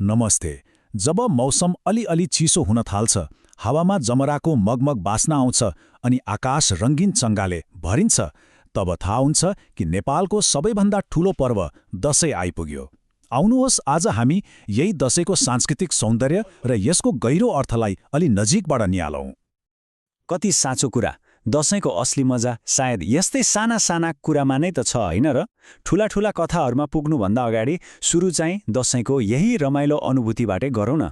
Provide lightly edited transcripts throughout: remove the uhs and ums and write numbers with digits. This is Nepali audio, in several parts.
नमस्ते। जब मौसम अलिअलि चिसो हुन थाल्छ, हावामा जमराको मगमग बास्ना आउँछ अनि आकाश रङ्गीन चङ्गाले भरिन्छ, तब थाहा हुन्छ कि नेपालको सबैभन्दा ठूलो पर्व दशैँ आइपुग्यो। आउनुहोस् आज हामी यही दशैँको सांस्कृतिक सौन्दर्य र यसको गहिरो अर्थलाई अलि नजिकबाट निहालौँ। कति साँचो कुरा। दशैँको असली मजा सायद यस्तै साना साना कुरामा नै त छ, होइन र? ठूला ठूला कथाहरूमा पुग्नुभन्दा अगाडि सुरु चाहिँ दशैँको यही रमाइलो अनुभूतिबाटै गरौँ न।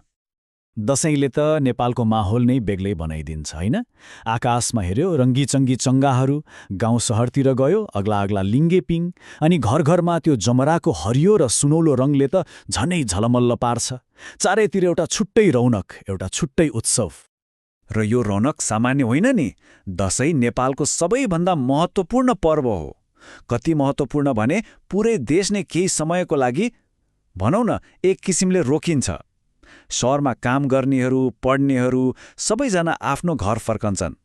दशैँले त नेपालको माहौल नै बेग्लै बनाइदिन्छ, होइन? आकाशमा हेऱ्यो रङ्गीचङ्गी चङ्गाहरू, गाउँ सहरतिर गयो अग्ला अग्ला लिङ्गेपिङ, अनि घर घरमा त्यो जमराको हरियो र सुनौलो रङले त झनै झलमल्ल पार्छ। चारैतिर एउटा छुट्टै रौनक, एउटा छुट्टै उत्सव। र यो रौनक सामान्य होइन नि। दशैँ नेपालको सबैभन्दा महत्त्वपूर्ण पर्व हो। कति महत्त्वपूर्ण भने पुरै देश नै केही समयको लागि, भनौँ न, एक किसिमले रोकिन्छ। शहरमा काम गर्नेहरू, पढ्नेहरू सबैजना आफ्नो घर फर्कन्छन्।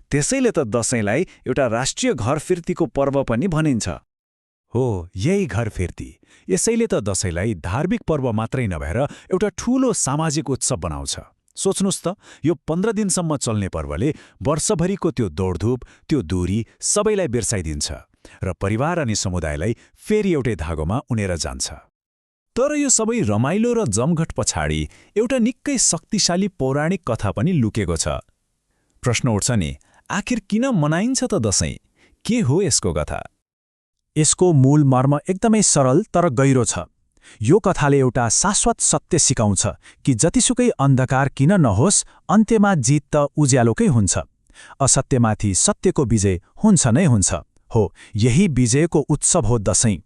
त्यसैले त दशैँलाई एउटा राष्ट्रिय घर फिर्तीको पर्व पनि भनिन्छ। हो, यही घर फिर्ती। यसैले त दशैँलाई धार्मिक पर्व मात्रै नभएर एउटा ठूलो सामाजिक उत्सव बनाउँछ। सोच्नुस् त, यो 15 दिनसम्म चल्ने पर्वले वर्षभरिको त्यो दौडधुप, त्यो दूरी सबैलाई बिर्साइदिन्छ र परिवार अनि समुदायलाई फेरि एउटै धागोमा उनेर जान्छ। तर यो सबै रमाइलो र जमघट पछाडि एउटा निकै शक्तिशाली पौराणिक कथा पनि लुकेको छ। प्रश्न उठ्छ नि, आखिर किन मनाइन्छ त दशैँ? के हो यसको कथा? यसको मूल मर्म एकदमै सरल तर गहिरो छ। यो कथाले एउटा शाश्वत सत्य सिकाउँछ कि जतिसुकै अन्धकार किन नहोस्, अन्त्यमा जित त उज्यालोकै हुन्छ। असत्यमाथि सत्यको विजय हुन्छ नै हुन्छ। हो, यही विजयको उत्सव हो दशैँ।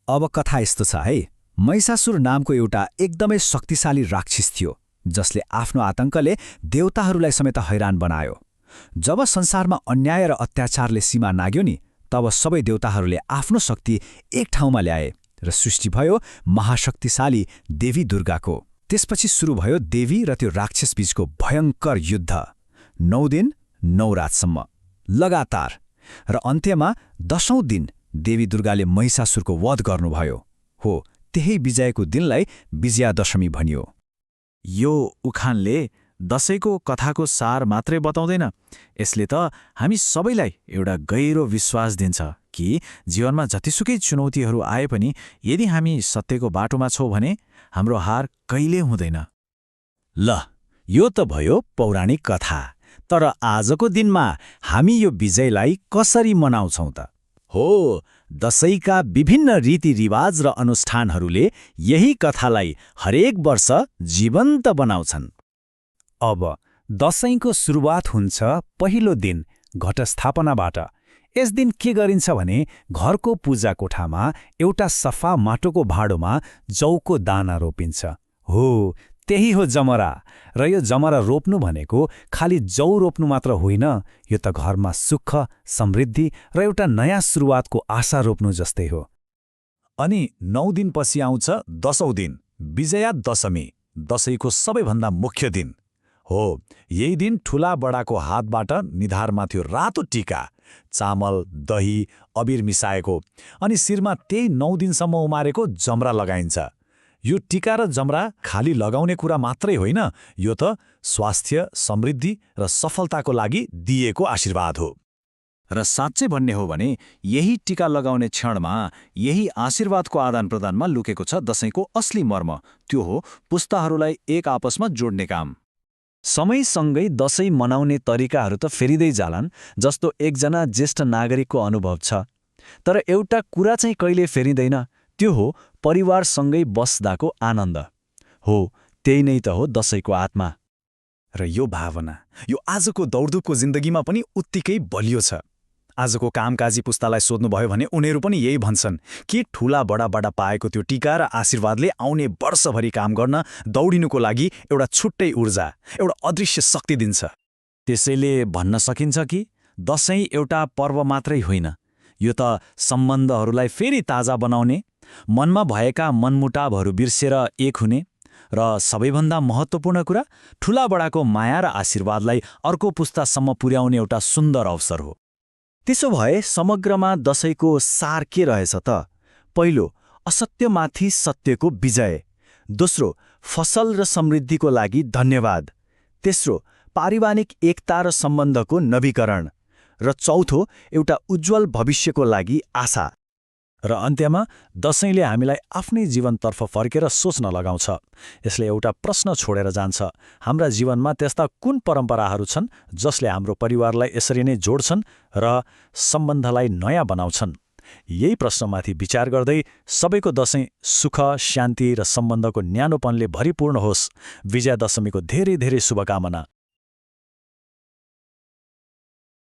अब कथा यस्तो छ है। महिषासुर नामको एउटा एकदमै शक्तिशाली राक्षस थियो, जसले आफ्नो आतंकले देवताहरूलाई समेत हैरान बनायो। जब संसारमा अन्याय र अत्याचारले सीमा नाग्यो नि, तब सबै देवताहरूले आफ्नो शक्ति एक ठाउँमा ल्याए र सृष्टि भयो महाशक्तिशाली देवी दुर्गाको। त्यसपछि सुरु भयो देवी र त्यो राक्षस बीचको भयङ्कर युद्ध। 9 दिन 9 रातसम्म लगातार। र अन्त्यमा 10औं दिन देवी दुर्गाले महिषासुरको वध गर्नुभयो। हो, त्यही विजयको दिनलाई विजयादशमी भनियो। यो उखानले दशैँको कथाको सार मात्रै बताउँदैन, यसले त हामी सबैलाई एउटा गहिरो विश्वास दिन्छ कि जीवनमा जतिसुकै चुनौतीहरू आए पनि यदि हामी सत्यको बाटोमा छौँ भने हाम्रो हार कहिल्यै हुँदैन। ल, यो त भयो पौराणिक कथा। तर आजको दिनमा हामी यो विजयलाई कसरी मनाउँछौँ त? हो, दशैँका विभिन्न रीतिरिवाज र अनुष्ठानहरूले यही कथालाई हरेक वर्ष जीवन्त बनाउँछन्। अब दशैँको सुरुवात हुन्छ पहिलो दिन घटस्थापनाबाट। यस दिन के गरिन्छ भने घरको पूजा कोठामा एउटा सफा माटोको भाँडोमा जौको दाना रोपिन्छ। हो, त्यही हो जमरा। र यो जमरा रोप्नु भनेको खालि जौ रोप्नु मात्र होइन, यो त घरमा सुख, समृद्धि र एउटा नयाँ सुरुवातको आशा रोप्नु जस्तै हो। अनि 9 दिनपछि आउँछ 10औं दिन, विजया दशमी, दशैँको सबैभन्दा मुख्य दिन। हो, यही दिन ठूला बडाको हातबाट निधारमा थियो रातो टीका, चामल, दही, अबिर मिसाएको, अनि शिरमा त्यही 9 दिनसम्म उमारेको जमरा लगाइन्छ। यो टीका र जमरा खाली लगाउने कुरा मात्रै होइन, यो त स्वास्थ्य, समृद्धि र सफलताको लागि दिएको आशीर्वाद हो। र साँच्चै भन्ने हो भने यही टीका लगाउने क्षणमा, यही आशीर्वादको आदान प्रदानमा लुकेको छ दशैँको असली मर्म। त्यो हो पुस्ताहरूलाई एक आपसमा जोड्ने काम। समयसँगै दशैँ मनाउने तरिकाहरू त फेरिँदै जालान्, जस्तो एकजना ज्येष्ठ नागरिकको अनुभव छ। तर एउटा कुरा चाहिँ कहिले फेरिँदैन, त्यो हो परिवारसँगै बस्दाको आनन्द। हो, त्यही नै त हो दशैँको आत्मा। र यो भावना यो आजको दौडधुपको जिन्दगीमा पनि उत्तिकै बलियो छ। आजको कामकाजी पुस्तालाई सोध्नुभयो भने उनीहरू पनि यही भन्छन् कि ठूला बडाबाट पाएको त्यो टीका र आशीर्वादले आउने वर्षभरि काम गर्न, दौडिनुको लागि एउटा छुट्टै ऊर्जा, एउटा अदृश्य शक्ति दिन्छ। त्यसैले भन्न सकिन्छ कि दशैँ एउटा पर्व मात्रै होइन, यो त सम्बन्धहरूलाई फेरि ताजा बनाउने, मनमा भएका मनमुटावहरू बिर्सेर एक हुने, र सबैभन्दा महत्त्वपूर्ण कुरा, ठूला बडाको माया र आशीर्वादलाई अर्को पुस्तासम्म पुर्याउने एउटा सुन्दर अवसर हो। त्यसो भए समग्रमा दशैँको सार के रहेछ त? पहिलो, असत्यमाथि सत्यको विजय। दोस्रो, फसल र समृद्धिको लागि धन्यवाद। तेस्रो, पारिवारिक एकता र सम्बन्धको नवीकरण। र चौथो, एउटा उज्जवल भविष्यको लागि आशा। र अन्त्यमा दशैंले हामीलाई आफ्नै जीवनतर्फ फर्केर सोच्न लगाउँछ। यसले एउटा प्रश्न छोडेर जान्छ, हाम्रा जीवनमा त्यस्ता कुन परम्पराहरू छन् जसले हाम्रो परिवारलाई यसरी नै जोड्छन् र सम्बन्धलाई नयाँ बनाउँछन्। यही प्रश्नमाथि विचार गर्दै सबैको दशैं सुख, शान्ति र सम्बन्धको न्यानोपनले भरिपूर्ण होस्। विजया दशमीको धेरै धेरै शुभकामना।